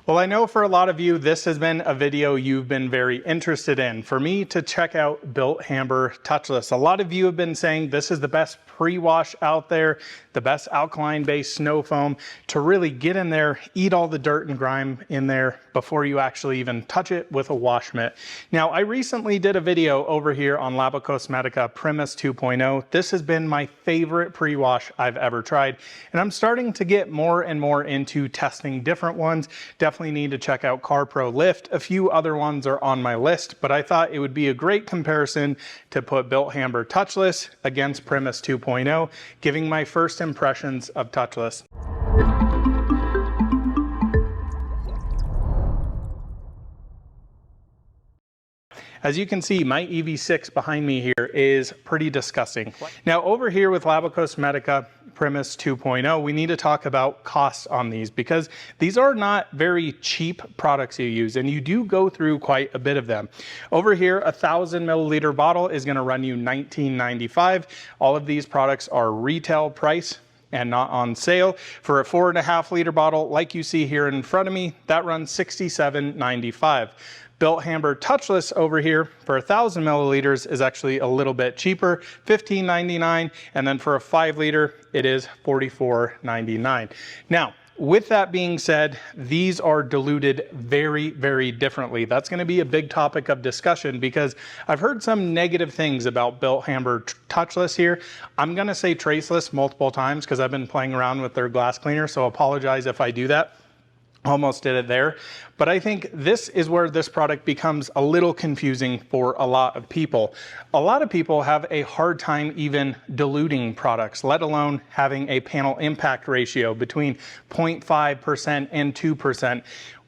Well, I know for a lot of you, this has been a video you've been very interested in. For me to check out Bilt Hamber Touchless. A lot of you have been saying this is the best pre-wash out there, the best alkaline-based snow foam to really get in there, eat all the dirt and grime in there before you actually even touch it with a wash mitt. Now, I recently did a video over here on Labocosmetica Primus 2.0. This has been my favorite pre-wash I've ever tried, and I'm starting to get more and more into testing different ones. Definitely need to check out Car Pro Lift. A few other ones are on my list, but I thought it would be a great comparison to put Bilt Hamber Touchless against Primus 2.0, giving my first impressions of Touchless. As you can see, my EV6 behind me here is pretty disgusting. Now over here with Labocosmetica Primus 2.0, we need to talk about costs on these because these are not very cheap products you use, and you do go through quite a bit of them. Over here, a 1,000 milliliter bottle is gonna run you $19.95. All of these products are retail price and not on sale. For a 4.5 liter bottle, like you see here in front of me, that runs $67.95. Bilt Hamber Touchless over here for 1,000 milliliters is actually a little bit cheaper, $15.99, and then for a 5 liter, it is $44.99. Now, with that being said, these are diluted very, very differently. That's going to be a big topic of discussion because I've heard some negative things about Bilt Hamber Touchless here. I'm going to say traceless multiple times because I've been playing around with their glass cleaner, so apologize if I do that. Almost did it there. But I think this is where this product becomes a little confusing for a lot of people. A lot of people have a hard time even diluting products, let alone having a panel impact ratio between 0.5% and 2%.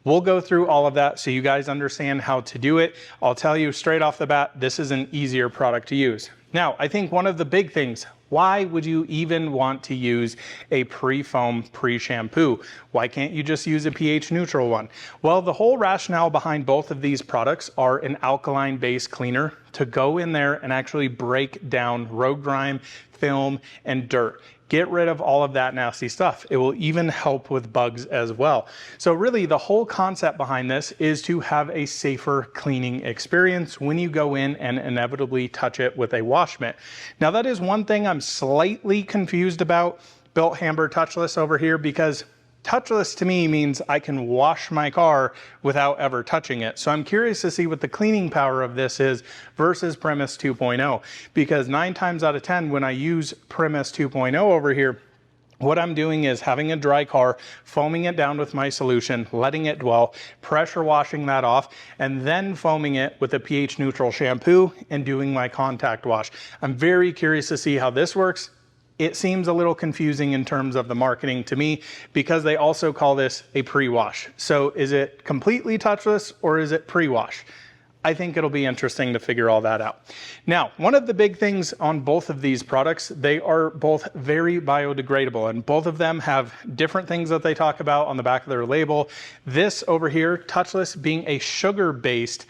We'll go through all of that so you guys understand how to do it. I'll tell you straight off the bat, this is an easier product to use. Now, I think one of the big things, why would you even want to use a pre-foam pre-shampoo? Why can't you just use a pH neutral one? Well, the whole rationale behind both of these products are an alkaline based cleaner to go in there and actually break down road grime, film, and dirt. Get rid of all of that nasty stuff. It will even help with bugs as well. So really the whole concept behind this is to have a safer cleaning experience when you go in and inevitably touch it with a wash mitt. Now that is one thing I'm slightly confused about Bilt Hamber Touchless over here, because touchless to me means I can wash my car without ever touching it. So I'm curious to see what the cleaning power of this is versus Primus 2.0, because 9 times out of 10 when I use Primus 2.0 over here, what I'm doing is having a dry car, foaming it down with my solution, letting it dwell, pressure washing that off, and then foaming it with a pH neutral shampoo and doing my contact wash. I'm very curious to see how this works. It seems a little confusing in terms of the marketing to me because they also call this a pre-wash. So is it completely touchless or is it pre-wash? I think it'll be interesting to figure all that out. Now, one of the big things on both of these products, they are both very biodegradable, and both of them have different things that they talk about on the back of their label. This over here, Touchless, being a sugar-based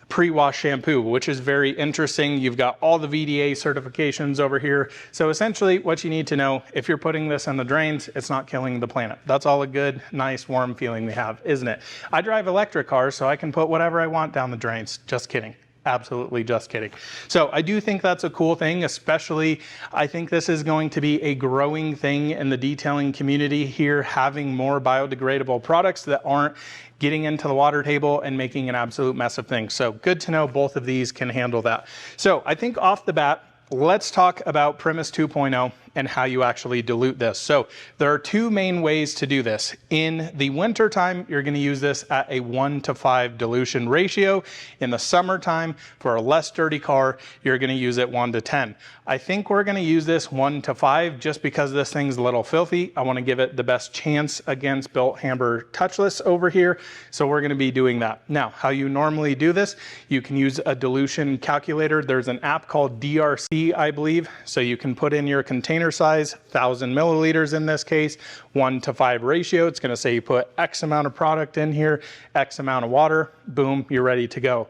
pre-wash shampoo, which is very interesting. You've got all the VDA certifications over here. So essentially what you need to know, if you're putting this in the drains, it's not killing the planet. That's all a good, nice, warm feeling we have, isn't it? I drive electric cars, so I can put whatever I want down the drains. Just kidding. Absolutely just kidding. So I do think that's a cool thing, especially I think this is going to be a growing thing in the detailing community here, having more biodegradable products that aren't getting into the water table and making an absolute mess of things. So good to know both of these can handle that. So I think off the bat, let's talk about Primus 2.0 and how you actually dilute this. So there are 2 main ways to do this. In the winter time, you're going to use this at a 1:5 dilution ratio. In the summertime, for a less dirty car, you're going to use it 1:10. I think we're going to use this 1:5 just because this thing's a little filthy. I want to give it the best chance against Bilt Hamber Touchless over here. So we're going to be doing that. Now, how you normally do this, you can use a dilution calculator. There's an app called DRC, I believe. So you can put in your container size, 1,000 milliliters in this case, 1:5 ratio. It's going to say you put X amount of product in here, X amount of water, boom, you're ready to go.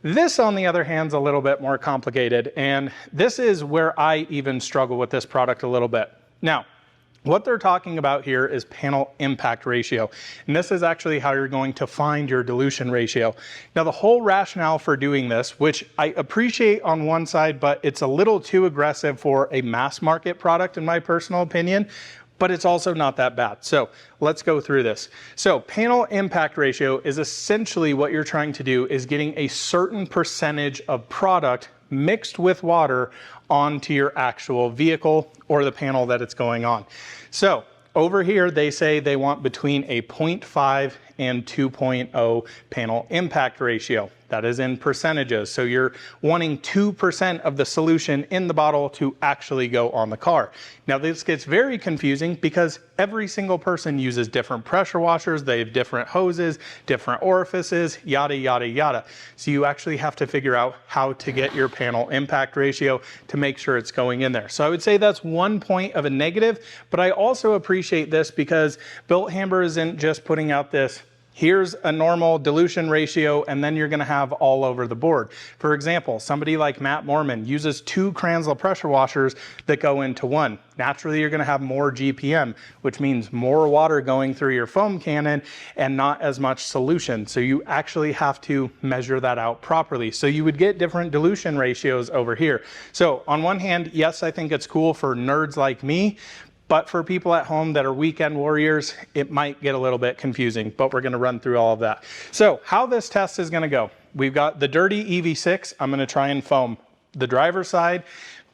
This, on the other hand, is a little bit more complicated, and this is where I even struggle with this product a little bit. Now, What they're talking about here is panel impact ratio, and this is actually how you're going to find your dilution ratio. Now, the whole rationale for doing this, which I appreciate on one side, but it's a little too aggressive for a mass market product in my personal opinion, but it's also not that bad. So let's go through this. So panel impact ratio is essentially what you're trying to do is getting a certain percentage of product mixed with water onto your actual vehicle or the panel that it's going on. So over here, they say they want between a 0.5 and 2.0 panel impact ratio. That is in percentages. So you're wanting 2% of the solution in the bottle to actually go on the car. Now this gets very confusing because every single person uses different pressure washers, they have different hoses, different orifices, yada, yada, yada. So you actually have to figure out how to get your panel impact ratio to make sure it's going in there. So I would say that's one point of a negative, but I also appreciate this because Bilt Hamber isn't just putting out this here's a normal dilution ratio, and then you're going to have all over the board. For example, somebody like Matt Mormon uses 2 Kranzle pressure washers that go into one. Naturally, you're going to have more GPM, which means more water going through your foam cannon and not as much solution. So you actually have to measure that out properly. So you would get different dilution ratios over here. So on one hand, yes, I think it's cool for nerds like me, but for people at home that are weekend warriors, it might get a little bit confusing, but we're gonna run through all of that. So how this test is gonna go, we've got the dirty EV6, I'm gonna try and foam the driver's side,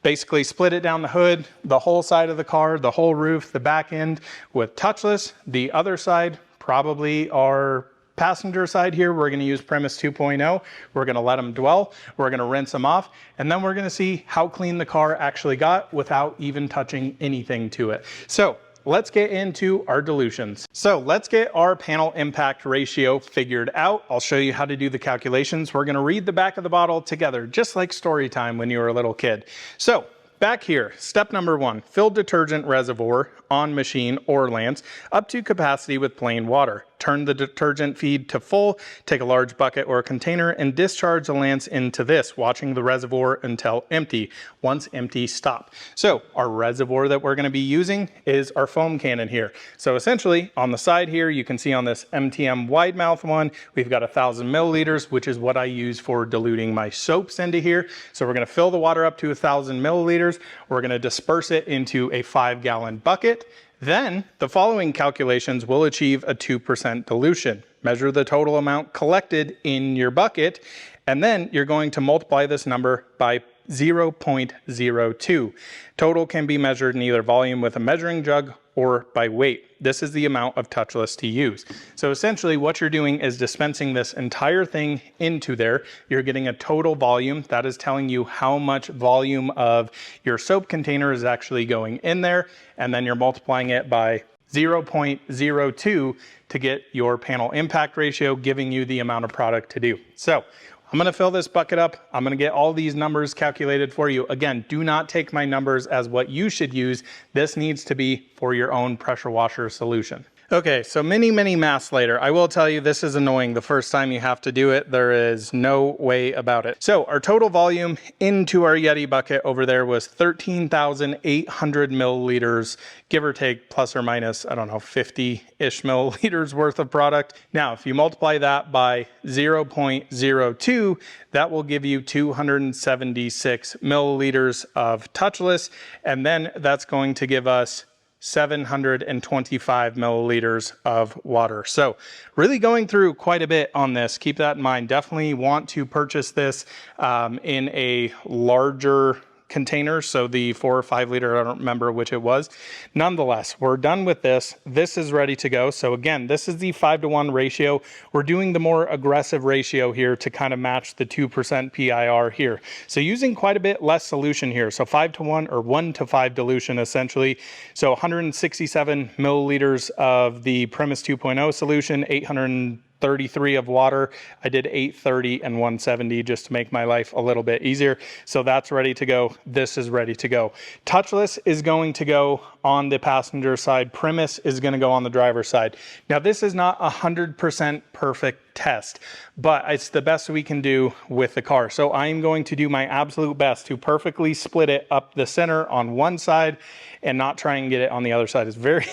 basically split it down the hood, the whole side of the car, the whole roof, the back end with touchless. The other side, probably our passenger side here, we're going to use Primus 2.0. We're going to let them dwell. We're going to rinse them off. And then we're going to see how clean the car actually got without even touching anything to it. So let's get into our dilutions. So let's get our panel impact ratio figured out. I'll show you how to do the calculations. We're going to read the back of the bottle together, just like story time when you were a little kid. So back here, step number 1, fill detergent reservoir on machine or lance up to capacity with plain water. Turn the detergent feed to full, take a large bucket or a container and discharge the lance into this, watching the reservoir until empty. Once empty, stop. So our reservoir that we're going to be using is our foam cannon here. So essentially on the side here, you can see on this MTM wide mouth one, we've got 1,000 milliliters, which is what I use for diluting my soaps into here. So we're going to fill the water up to 1,000 milliliters. We're going to disperse it into a 5-gallon bucket. Then the following calculations will achieve a 2% dilution. Measure the total amount collected in your bucket, and then you're going to multiply this number by 0.02. Total can be measured in either volume with a measuring jug or by weight. This is the amount of touchless to use. So essentially what you're doing is dispensing this entire thing into there. You're getting a total volume. That is telling you how much volume of your soap container is actually going in there. And then you're multiplying it by 0.02 to get your panel impact ratio, giving you the amount of product to do. So I'm going to fill this bucket up. I'm going to get all these numbers calculated for you. Again, do not take my numbers as what you should use. This needs to be for your own pressure washer solution. Okay, so many maths later, I will tell you this is annoying the first time you have to do it. There is no way about it. So our total volume into our Yeti bucket over there was 13,800 milliliters, give or take plus or minus, I don't know, 50-ish milliliters worth of product. Now, if you multiply that by 0.02, that will give you 276 milliliters of touchless, and then that's going to give us 725 milliliters of water. So really going through quite a bit on this. Keep that in mind. Definitely want to purchase this in a larger container. So the 4 or 5 liter, I don't remember which it was. Nonetheless, we're done with this. This is ready to go. So again, this is the 5-to-1 ratio. We're doing the more aggressive ratio here to kind of match the 2% PIR here. So using quite a bit less solution here. So 5-to-1 or 1-to-5 dilution essentially. So 167 milliliters of the Primus 2.0 solution, 800 33 of water. I did 830 and 170 just to make my life a little bit easier. So that's ready to go. This is ready to go. Touchless is going to go on the passenger side. Primus is going to go on the driver's side. Now, this is not 100% perfect test, but it's the best we can do with the car. So I'm going to do my absolute best to perfectly split it up the center on one side and not try and get it on the other side. It's very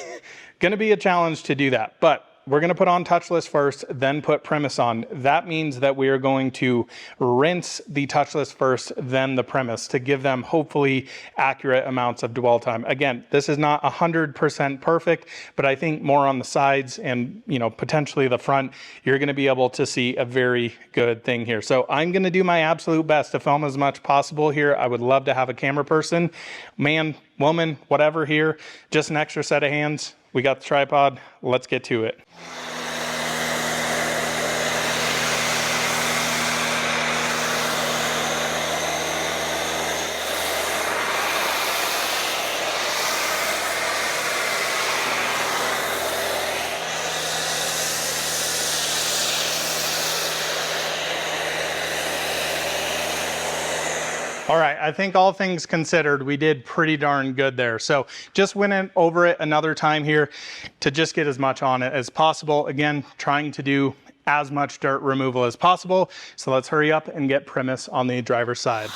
going to be a challenge to do that, but we're going to put on touchless first, then put Primus on. That means that we are going to rinse the touchless first, then the Primus, to give them hopefully accurate amounts of dwell time. Again, this is not 100% perfect, but I think more on the sides and, you know, potentially the front, you're going to be able to see a very good thing here. So I'm going to do my absolute best to film as much possible here. I would love to have a camera person, man, woman, whatever here, just an extra set of hands. We got the tripod. Let's get to it. All right, I think all things considered, we did pretty darn good there. So just went over it another time here to just get as much on it as possible. Again, trying to do as much dirt removal as possible. So let's hurry up and get Primus on the driver's side.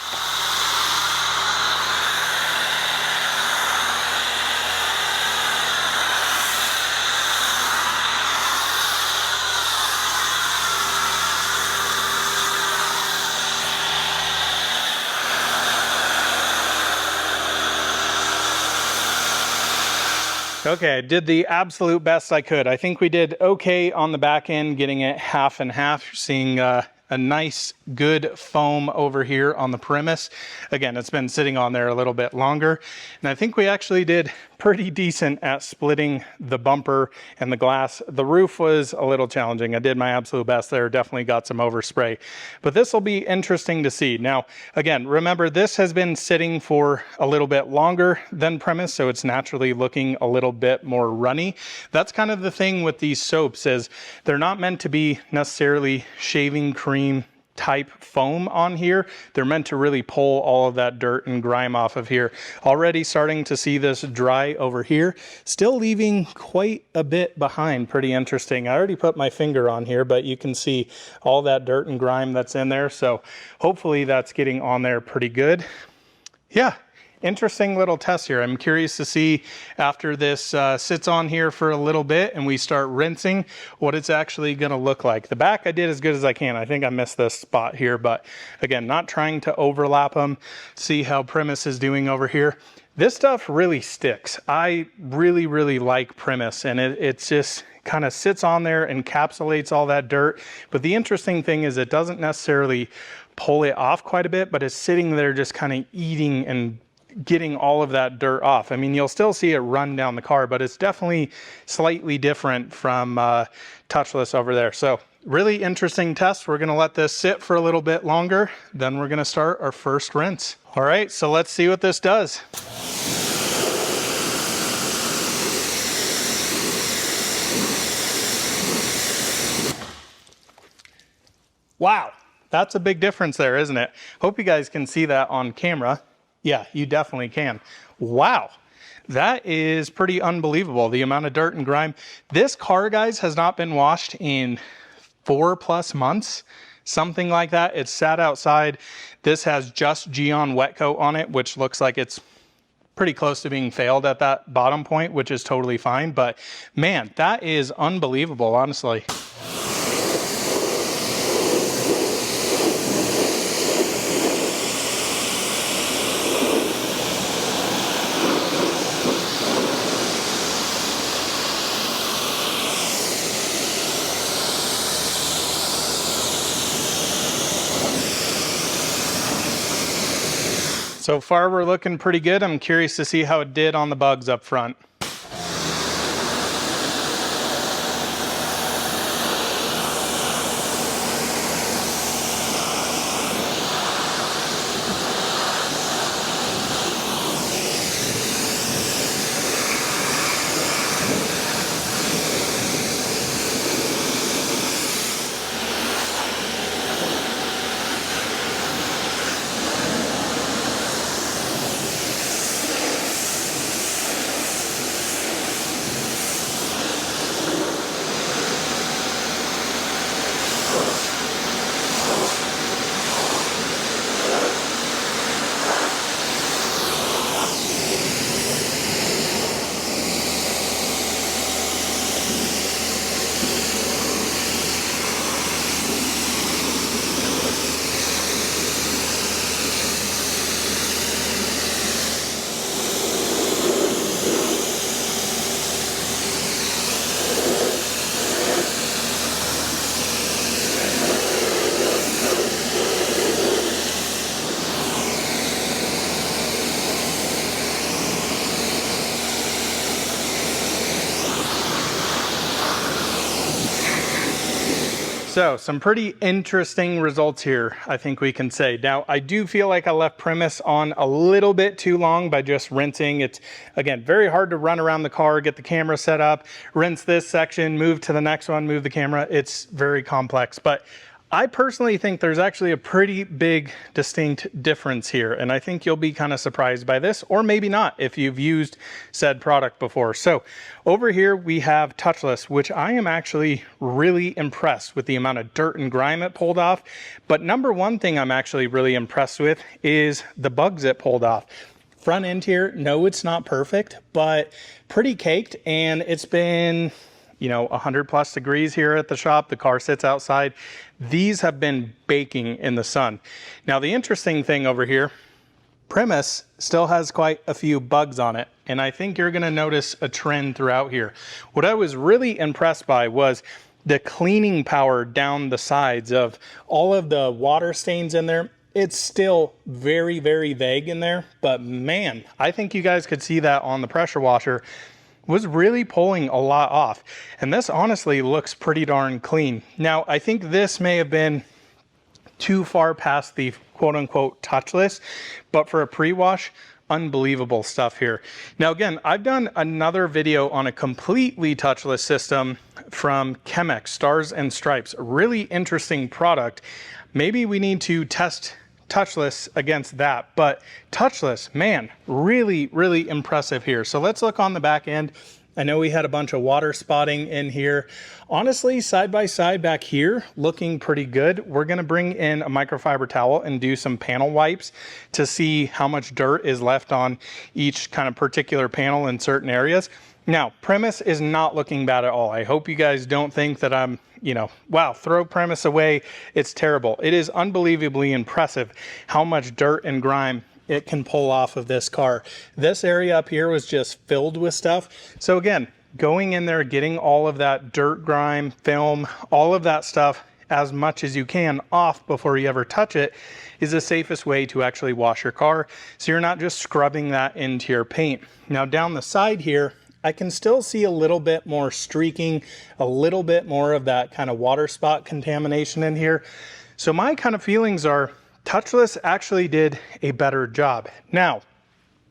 Okay, I did the absolute best I could. I think we did okay on the back end, getting it half and half. You're seeing a nice, good foam over here on the Primus. Again, it's been sitting on there a little bit longer. And I think we actually did pretty decent at splitting the bumper and the glass. The roof was a little challenging. I did my absolute best there. Definitely got some overspray. But this will be interesting to see. Now, again, remember, this has been sitting for a little bit longer than Primus, so it's naturally looking a little bit more runny. That's kind of the thing with these soaps, is they're not meant to be necessarily shaving cream type foam on here. They're meant to really pull all of that dirt and grime off of here. Already starting to see this dry over here, still leaving quite a bit behind. Pretty interesting. I already put my finger on here, but you can see all that dirt and grime that's in there. So hopefully that's getting on there pretty good. Yeah. Interesting little test here. I'm curious to see after this sits on here for a little bit and we start rinsing, what it's actually going to look like. The back I did as good as I can. I think I missed this spot here, but again, not trying to overlap them. See how Primus is doing over here. This stuff really sticks. I really, really like Primus, and it's just kind of sits on there, encapsulates all that dirt. But the interesting thing is it doesn't necessarily pull it off quite a bit, but it's sitting there just kind of eating and getting all of that dirt off. I mean, you'll still see it run down the car, but it's definitely slightly different from touchless over there. So really interesting test. We're going to let this sit for a little bit longer. Then we're going to start our first rinse. All right, so let's see what this does. Wow, that's a big difference there, isn't it? Hope you guys can see that on camera. Yeah, you definitely can. Wow, that is pretty unbelievable, the amount of dirt and grime. This car, guys, has not been washed in 4+ months, something like that. It's sat outside. This has just Geon wet coat on it, which looks like it's pretty close to being failed at that bottom point, which is totally fine. But man, that is unbelievable, honestly. So far, we're looking pretty good. I'm curious to see how it did on the bugs up front. So some pretty interesting results here, I think we can say. Now, I do feel like I left Primus on a little bit too long by just rinsing. It's, again, very hard to run around the car, get the camera set up, rinse this section, move to the next one, move the camera. It's very complex, but I personally think there's actually a pretty big distinct difference here, and I think you'll be kind of surprised by this, or maybe not if you've used said product before. So over here we have touchless, which I am actually really impressed with the amount of dirt and grime it pulled off. But number one thing I'm actually really impressed with is the bugs it pulled off. Front end here, no, it's not perfect, but pretty caked, and it's been, you know, 100+ degrees here at the shop. The car sits outside. These have been baking in the sun. Now, the interesting thing over here, Primus still has quite a few bugs on it, and I think you're gonna notice a trend throughout here. What I was really impressed by was the cleaning power down the sides of all of the water stains in there. It's still very, very vague in there, but man, I think you guys could see that on the pressure washer. Was really pulling a lot off, and this honestly looks pretty darn clean. Now, I think this may have been too far past the quote-unquote touchless, but for a pre-wash, unbelievable stuff here. Now again, I've done another video on a completely touchless system from Chemex, Stars and Stripes, a really interesting product. Maybe we need to test touchless against that, but touchless, man, really, really impressive here. So let's look on the back end. I know we had a bunch of water spotting in here. Honestly, side by side back here, looking pretty good. We're gonna bring in a microfiber towel and do some panel wipes to see how much dirt is left on each kind of particular panel in certain areas. Now, Primus is not looking bad at all. I hope you guys don't think that I'm, you know, wow, throw Primus away, it's terrible. It is unbelievably impressive how much dirt and grime it can pull off of this car. This area up here was just filled with stuff. So again, going in there, getting all of that dirt, grime, film, all of that stuff as much as you can off before you ever touch it is the safest way to actually wash your car. So you're not just scrubbing that into your paint. Now down the side here, I can still see a little bit more streaking, a little bit more of that kind of water spot contamination in here. So my kind of feelings are touchless actually did a better job. Now,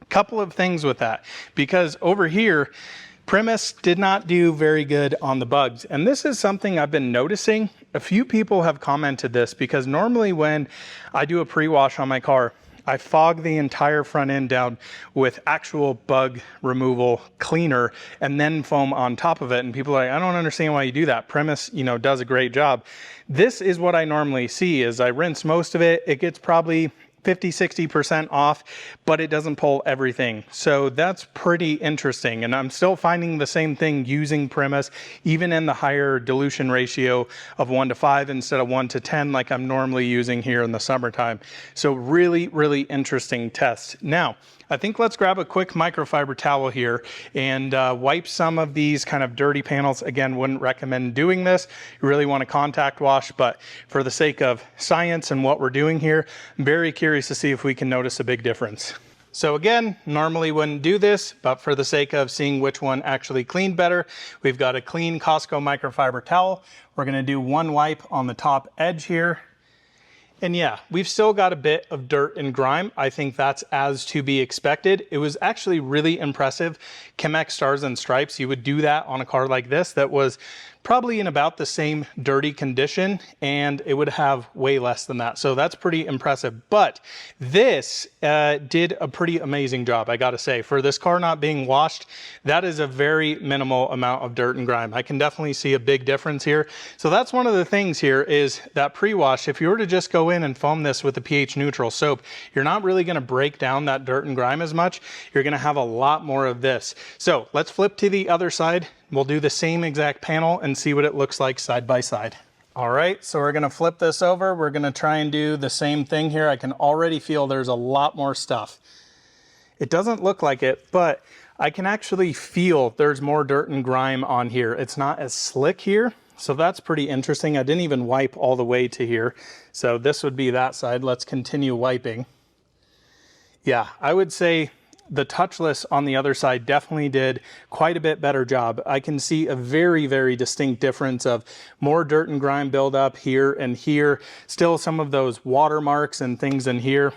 a couple of things with that, because over here, Primus did not do very good on the bugs. And this is something I've been noticing. A few people have commented this, because normally when I do a pre-wash on my car, I fog the entire front end down with actual bug removal cleaner and then foam on top of it. And people are like, I don't understand why you do that. Primus, you know, does a great job. This is what I normally see is I rinse most of it. It gets probably 50–60% off, but it doesn't pull everything. So that's pretty interesting. And I'm still finding the same thing using Primus, even in the higher dilution ratio of 1:5 instead of 1:10, like I'm normally using here in the summertime. So really, really interesting test. Now, I think let's grab a quick microfiber towel here and wipe some of these kind of dirty panels. Again, wouldn't recommend doing this. You really want to contact wash, but for the sake of science and what we're doing here, I'm very curious to see if we can notice a big difference. So again, normally wouldn't do this, but for the sake of seeing which one actually cleaned better, we've got a clean Costco microfiber towel. We're going to do one wipe on the top edge here. And yeah, we've still got a bit of dirt and grime. I think that's as to be expected. It was actually really impressive. Chemex Stars and Stripes, you would do that on a car like this that was probably in about the same dirty condition, and it would have way less than that. So that's pretty impressive. But this did a pretty amazing job, I gotta say. For this car not being washed, that is a very minimal amount of dirt and grime. I can definitely see a big difference here. So that's one of the things here is that pre-wash, if you were to just go in and foam this with a pH neutral soap, you're not really gonna break down that dirt and grime as much. You're gonna have a lot more of this. So let's flip to the other side. We'll do the same exact panel and see what it looks like side by side. All right, so we're gonna flip this over. We're gonna try and do the same thing here. I can already feel there's a lot more stuff. It doesn't look like it, but I can actually feel there's more dirt and grime on here. It's not as slick here, so that's pretty interesting. I didn't even wipe all the way to here. So this would be that side. Let's continue wiping. Yeah, I would say the touchless on the other side definitely did quite a bit better job. I can see a very, very distinct difference of more dirt and grime buildup here and here. Still some of those watermarks and things in here.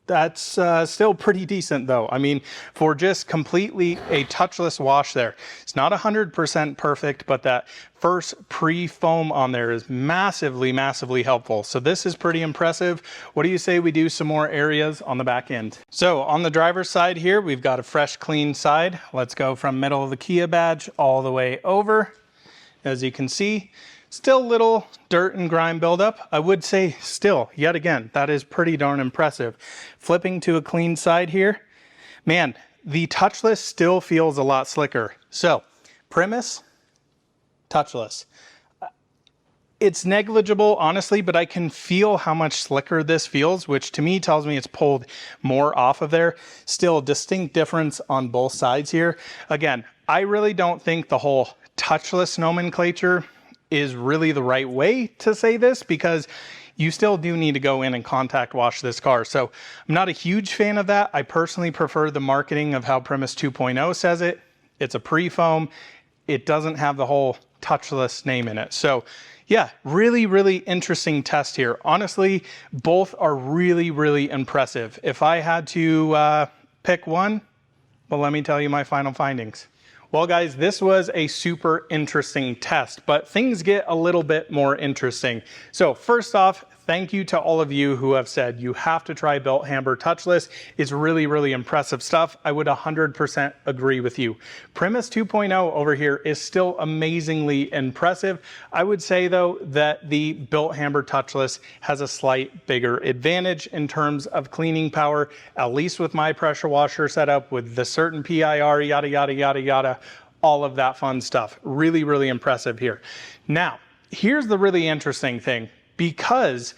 That's still pretty decent though. I mean, for just completely a touchless wash there, it's not 100% perfect, but that first pre-foam on there is massively, massively helpful. So this is pretty impressive. What do you say we do some more areas on the back end? So on the driver's side here, we've got a fresh, clean side. Let's go from middle of the Kia badge all the way over. As you can see, still little dirt and grime buildup. I would say still, yet again, that is pretty darn impressive. Flipping to a clean side here, man, the touchless still feels a lot slicker. So, Primus, touchless. It's negligible, honestly, but I can feel how much slicker this feels, which to me tells me it's pulled more off of there. Still, distinct difference on both sides here. Again, I really don't think the whole touchless nomenclature is really the right way to say this, because you still do need to go in and contact wash this car. So I'm not a huge fan of that. I personally prefer the marketing of how Primus 2.0 says it. It's a pre-foam. It doesn't have the whole touchless name in it. So yeah, really, really interesting test here. Honestly, both are really, really impressive. If I had to pick one, well, let me tell you my final findings. Well, guys, this was a super interesting test, but things get a little bit more interesting. So first off, thank you to all of you who have said you have to try Bilt Hamber Touchless. It's really, really impressive stuff. I would 100% agree with you. Primus 2.0 over here is still amazingly impressive. I would say, though, that the Bilt Hamber Touchless has a slight bigger advantage in terms of cleaning power, at least with my pressure washer setup, with the certain PIR, yada, yada, yada, yada, all of that fun stuff. Really, really impressive here. Now, here's the really interesting thing. Because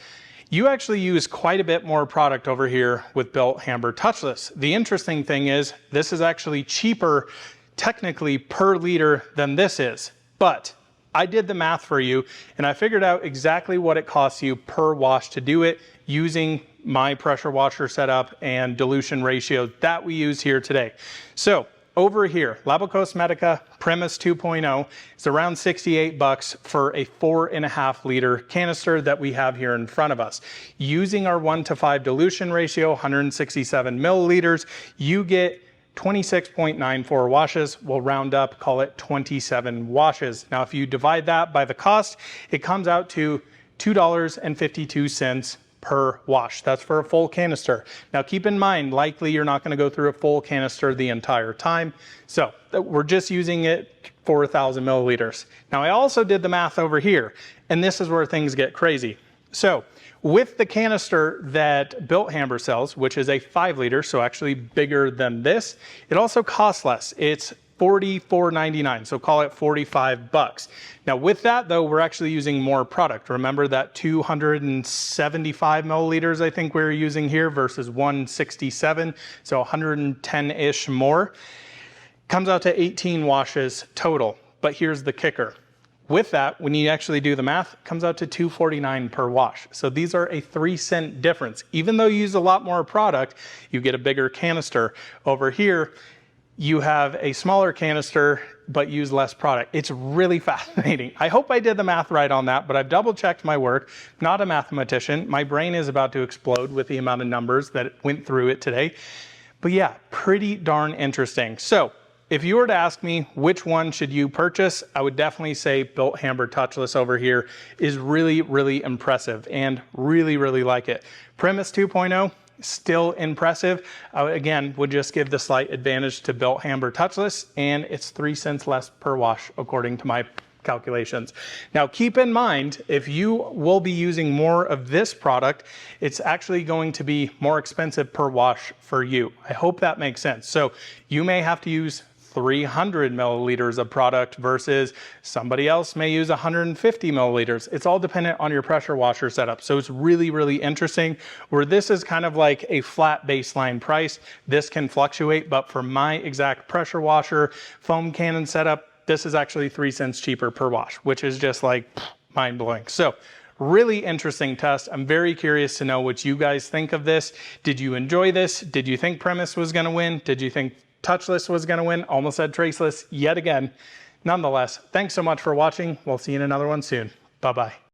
you actually use quite a bit more product over here with Bilt Hamber Touchless. The interesting thing is this is actually cheaper technically per liter than this is. But I did the math for you and I figured out exactly what it costs you per wash to do it using my pressure washer setup and dilution ratio that we use here today. So over here, Labocosmetica Primus 2.0 is around 68 bucks for a 4.5 liter canister that we have here in front of us. Using our 1:5 dilution ratio, 167 milliliters, you get 26.94 washes. We'll round up, call it 27 washes. Now, if you divide that by the cost, it comes out to $2.52 per wash. That's for a full canister. Now keep in mind, likely you're not going to go through a full canister the entire time. So we're just using it for 1,000 milliliters. Now I also did the math over here, and this is where things get crazy. So with the canister that Bilt Hamber sells, which is a 5 liter, so actually bigger than this, it also costs less. It's $44.99, so call it 45 bucks. Now with that though, we're actually using more product. Remember that 275 milliliters I think we're using here versus 167, so 110-ish more. Comes out to 18 washes total, but here's the kicker. With that, when you actually do the math, it comes out to $2.49 per wash. So these are a 3-cent difference. Even though you use a lot more product, you get a bigger canister. Over here, you have a smaller canister, but use less product. It's really fascinating. I hope I did the math right on that, but I've double checked my work. Not a mathematician. My brain is about to explode with the amount of numbers that went through it today. But yeah, pretty darn interesting. So if you were to ask me which one should you purchase, I would definitely say Bilt Hamber Touchless over here is really, really impressive and really, really like it. Primus 2.0, still impressive. Again, would just give the slight advantage to Bilt Hamber Touchless, and it's 3 cents less per wash according to my calculations. Now keep in mind, if you will be using more of this product, it's actually going to be more expensive per wash for you. I hope that makes sense. So you may have to use 300 milliliters of product versus somebody else may use 150 milliliters. It's all dependent on your pressure washer setup. So it's really, really interesting. Where this is kind of like a flat baseline price, this can fluctuate, but for my exact pressure washer foam cannon setup, this is actually 3 cents cheaper per wash, which is just like mind blowing. So Really interesting test. I'm very curious to know what you guys think of this. Did you enjoy this? Did you think Primus was going to win? Did you think touchless was going to win? Almost said traceless yet again. Nonetheless, thanks so much for watching. We'll see you in another one soon. Bye-bye.